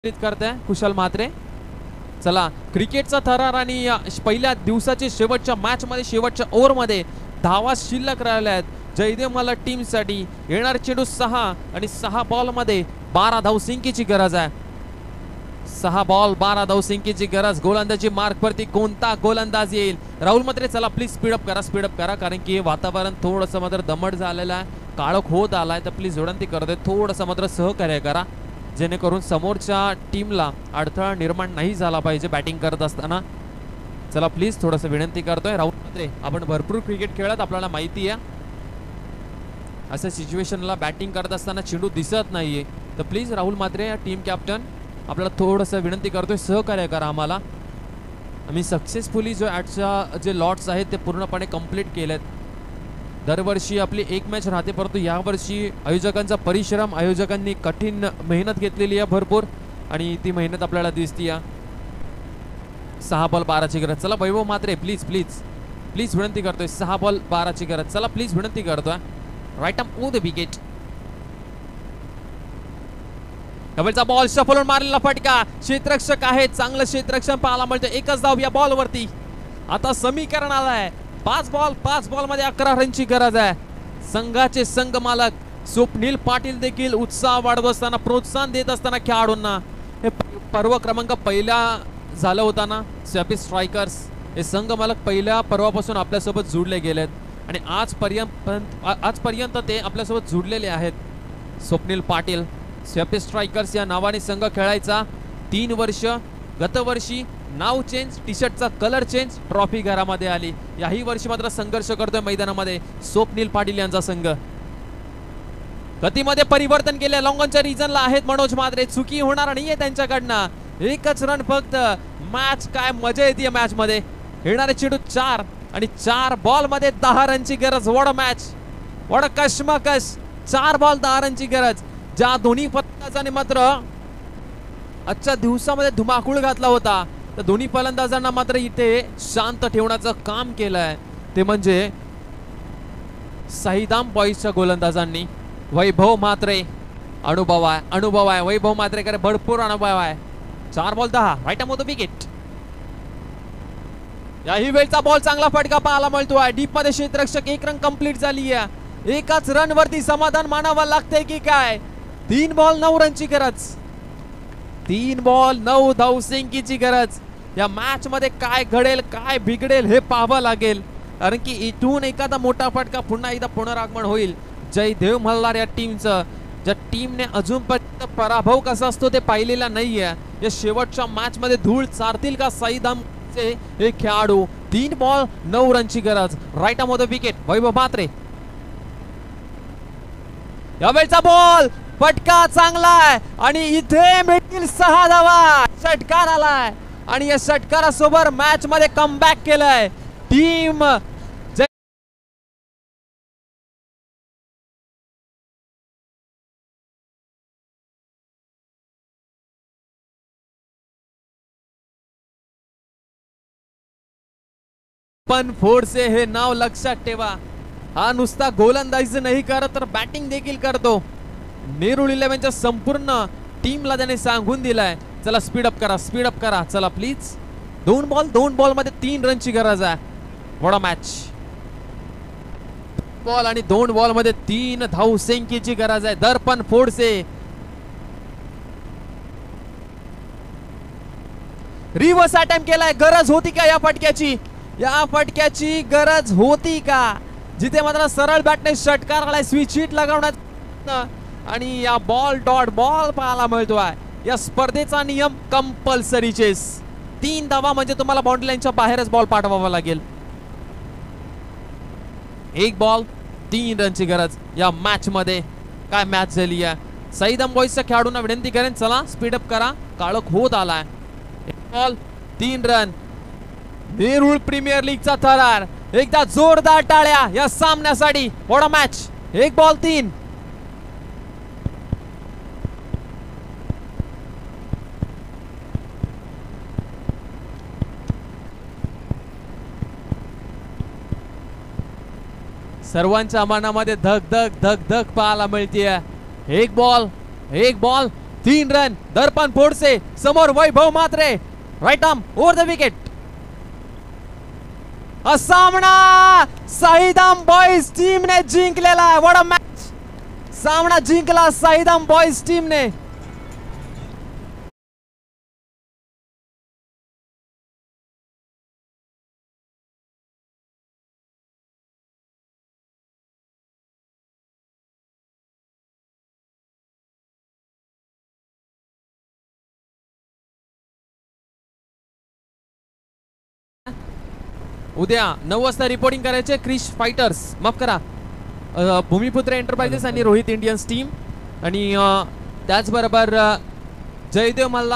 करते कुशल म्हात्रे। चला क्रिकेटचा थरार आणि पहिल्या दिवसाच्या शेवटच्या मॅच मध्ये शेवटच्या ओव्हर मध्ये धावा शिल्लक राहिल्या आहेत जयदेव मला टीम साठी। येणार चेंडू 6 आणि 6 बॉल मध्ये 12 धावसंख्येची गरज आहे। 6 बॉल 12 धावसंख्येची गरज। गोलंदाजी मार्क वरती कोणता गोलंदाज येईल? राहुल म्हात्रे चला प्लीज स्पीडअप करा कारण की वातावरण थोडंसं मात्र दमट झालेलं आहे, काळोख होत आलाय, तर प्लीज विनंती करतोय थोडंसं मात्र सहकार्य करा जेणेकरून समोरच्या टीमला अडथळा निर्माण नाही झाला पाहिजे बॅटिंग करत असताना। चला प्लीज थोडंसं विनंती करतोय। राहुल म्हात्रे आपण भरपूर क्रिकेट खेळत, आपल्याला माहिती आहे अशा सिच्युएशनला बॅटिंग करत असताना चेंडू दिसत नाहीये, तर please Rahul Mhatre team captain आपल्याला थोडंसं विनंती करतोय सहकार्य करा आम्हाला। आम्ही सक्सेसफुली जो आजच्या जे लॉट्स आहेत ते पूर्णपणे कंप्लीट केलेत। दरवर्षी आपली एक मॅच राहते, परंतु यावर्षी आयोजकांचा परिश्रम, आयोजकांनी कठीण मेहनत घेतलेली आहे भरपूर आणि ती मेहनत आपल्याला दिसती आहे। 6 बॉल 12 ची गरज। चला वैभव म्हात्रे प्लीज प्लीज प्लीज विनंती करतोय 6 बॉल 12 ची गरज। चला प्लीज विनंती करतोय right arm over the wicket. कबलचा बॉल शफलून मारलेला फटका, क्षेत्ररक्षक आहे, चांगलं क्षेत्ररक्षण पाहायला मिळतं। एकच धाव या बॉल वरती। आता समीकरण आलाय 5 बॉल मध्ये 11 रनची गरज आहे। संघाचे संघ मालक स्वप्नील पाटील देखील उत्साह वाढवत असताना, प्रोत्साहन देत असताना खेळाडूंना। हे पर्व क्रमांक पहिला झालं होता ना स्वॅपी स्ट्रायकर्स, हे संघ मालक पहिल्या पर्वापासून आपल्यासोबत जुडले गेलेत आणि आजपर्यंत ते आपल्यासोबत जुडलेले आहेत। स्वप्नील पाटील स्वॅपी स्ट्रायकर्स या नावाने संघ खेळायचा 3 वर्ष। गतवर्षी नाव चेंज, टी शर्टचा कलर चेंज, ट्रॉफी घरामध्ये आली। याही वर्षी मात्र संघर्ष करतोय मैदानामध्ये स्वप्नील पाटील यांचा संघ। गतीमध्ये परिवर्तन केले, लॉंगॉनच्या रिजनला आहेत मनोज म्हात्रे, चुकी होणार नाहीये त्यांच्याकडनं। एकच रन फक्त। मॅच काय मजा येते मॅच मध्ये। येणारे चेंडू 4 आणि 4 बॉल मध्ये 10 रनची गरज। वड मॅच, वड कशमकश। 4 बॉल 10 रनची गरज। ज्या दोन्ही फलंदाजांनी मात्र आजच्या दिवसामध्ये धुमाकूळ घातला होता, तर दोन्ही फलंदाजांना मात्र इथे शांत ठेवण्याचं काम केलंय ते म्हणजे साईदाम बॉईजच्या गोलंदाजांनी। वैभव म्हात्रे अनुभव आहे वैभव म्हात्रेकडे भरपूर अनुभव आहे। 4 ball 10 right arm over the wicket. याही वेळचा बॉल चांगला फटका पाहायला मिळतोय डीप मध्ये। क्षेत्ररक्षक 1 रन कंप्लीट झाली आहे। एकाच रन वरती समाधान मानावं लागतंय की काय? 3 बॉल 9 रनची गरज। 3 बॉल 9 धावसंख्येची गरज। या मॅच मध्ये काय घडेल काय बिघडेल हे पाहावं लागेल, कारण की इथून एखादा मोठा फटका पुन्हा एकदा पुनरागमन होईल जयदेव मल्हार या टीमचं, ज्या टीमने अजूनपर्यंत पराभव कसा असतो ते पाहिलेला नाहीये। या शेवटच्या मॅच मध्ये धूळ चारतील का साईदामचे हे खेळाडू? 3 बॉल 9 रनची गरज। Right arm over the wicket Vaibhav Mhatre. यावेळचा बॉल फटका चांगला आहे आणि इथे मिळतील 6 धावा। षटकार आलाय आणि या षटकारासोबत मॅच मध्ये कमबॅक केलंय टीम पण फोर्से। हे नाव लक्षात ठेवा, हा नुसता गोलंदाजी नाही करत तर बॅटिंग देखील करतो। नेरूळ 11च्या संपूर्ण टीमला त्याने सांगून दिलाय चला स्पीडअप करा चला प्लीज। 2 बॉल मध्ये 3 रनची गरज आहे। वडा मॅच। बॉल आणि 2 बॉल मध्ये 3 धावसंख्येची गरज आहे। दर्पण फोर्से रिव्हर्स अटेम्प्ट केलाय। गरज होती का या फटक्याची? या फटक्याची गरज होती का? जिथे मात्र सरळ बॅटने षटकार आलाय स्विच हिट लगावण्यात आणि या बॉल डॉट बॉल पाहायला मिळतोय। या स्पर्धेचा नियम कंपल्सरी चेस। 3 धावा म्हणजे तुम्हाला बाउंड्री लाईनच्या बाहेरच बॉल पाठवावा लागेल। 1 बॉल 3 रनची गरज या मॅच मध्ये। काय मॅच झाली आहे। साईदाम बॉईजच्या खेळाडूंना विनंती करेन चला स्पीडअप करा, काळोख होत आलाय। 1 बॉल 3 रन। नेरूळ प्रीमियर लीगचा थरार। एकदा जोरदार टाळ्या या सामन्यासाठी। वडा मॅच। 1 बॉल 3। सर्वांच्या मनामध्ये धक धक धक धक पाहायला मिळते। 1 बॉल 3 रन. दर्पण फोडसे समोर Vaibhav Mhatre right arm over the wicket. सामना साईदाम बॉयज टीमने जिंकलेला. What a match. सामना जिंकला साईदाम बॉयज टीमने. उद्या 9 वाजता रिपोर्टिंग करायचे क्रिश फायटर्स, माफ करा, भूमिपुत्र एंटरप्राइजेस आणि रोहित इंडियन्स टीम. आणि त्याचबरोबर जयदेव मल्हार